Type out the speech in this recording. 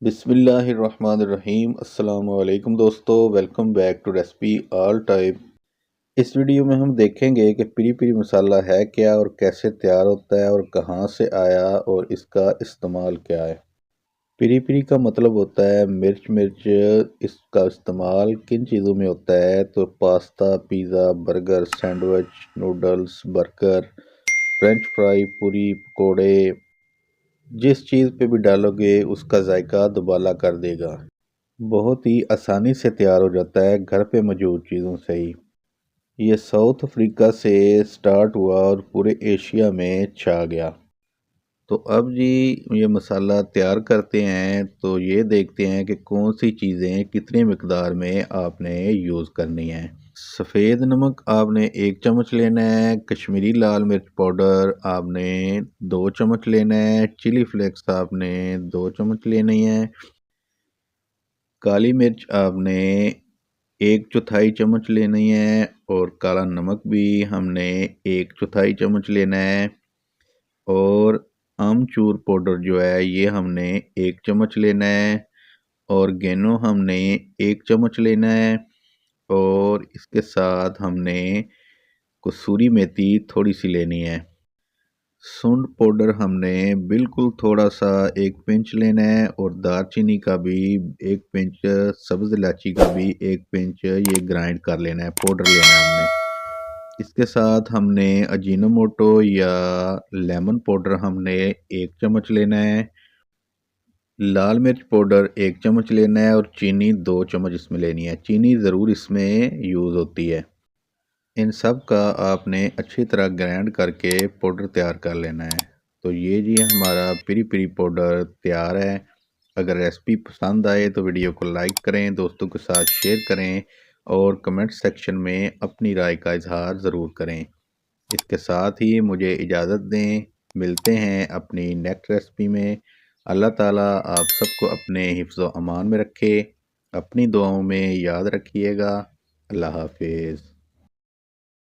बिस्मिल्लाहिर्रहमानिर्रहीम अस्सलाम वालेकुम दोस्तों, welcome back to recipe all type. इस वीडियो में हम देखेंगे कि पिरी पिरी मसाला है क्या और कैसे तैयार होता है और कहाँ से आया और इसका इस्तेमाल क्या है। पिरी पिरी का मतलब होता है मिर्च मिर्च। इसका इस्तेमाल किन चीज़ों में होता है तो pasta, pizza, burger, sandwich, noodles, burger, French fry, पूरी, पकोड़े, जिस चीज़ पे भी डालोगे उसका जायका दुबाला कर देगा। बहुत ही आसानी से तैयार हो जाता है घर पे मौजूद चीज़ों से ही। ये साउथ अफ्रीका से स्टार्ट हुआ और पूरे एशिया में छा गया। तो अब जी ये मसाला तैयार करते हैं तो ये देखते हैं कि कौन सी चीज़ें कितनी मिकदार में आपने यूज़ करनी है। सफ़ेद नमक आपने 1 चम्मच लेना है। कश्मीरी लाल मिर्च पाउडर आपने 2 चम्मच लेना है। चिली फ्लेक्स आपने 2 चम्मच लेनी है। काली मिर्च आपने 1/4 चम्मच लेनी है और काला नमक भी हमने 1/4 चम्मच लेना है। और आमचूर पाउडर जो है ये हमने 1 चम्मच लेना है और गेनो हमने 1 चम्मच लेना है। और इसके साथ हमने कसूरी मेथी थोड़ी सी लेनी है। सूंड पाउडर हमने बिल्कुल थोड़ा सा 1 पिंच लेना है और दालचीनी का भी 1 पिंच, सब्ज़ इलायची का भी 1 पिंच ये ग्राइंड कर लेना है, पाउडर लेना है हमने। इसके साथ हमने अजीनोमोटो या लेमन पाउडर हमने 1 चम्मच लेना है। लाल मिर्च पाउडर 1 चम्मच लेना है और चीनी 2 चम्मच इसमें लेनी है। चीनी ज़रूर इसमें यूज़ होती है। इन सब का आपने अच्छी तरह ग्राइंड करके पाउडर तैयार कर लेना है। तो ये जी हमारा पिरी पिरी पाउडर तैयार है। अगर रेसिपी पसंद आए तो वीडियो को लाइक करें, दोस्तों के साथ शेयर करें और कमेंट सेक्शन में अपनी राय का इजहार ज़रूर करें। इसके साथ ही मुझे इजाज़त दें। मिलते हैं अपनी नेक्स्ट रेसिपी में। अल्लाह ताला आप सबको अपने हिफ्ज़ व अमान में रखे। अपनी दुआओं में याद रखिएगा। अल्लाह हाफिज़।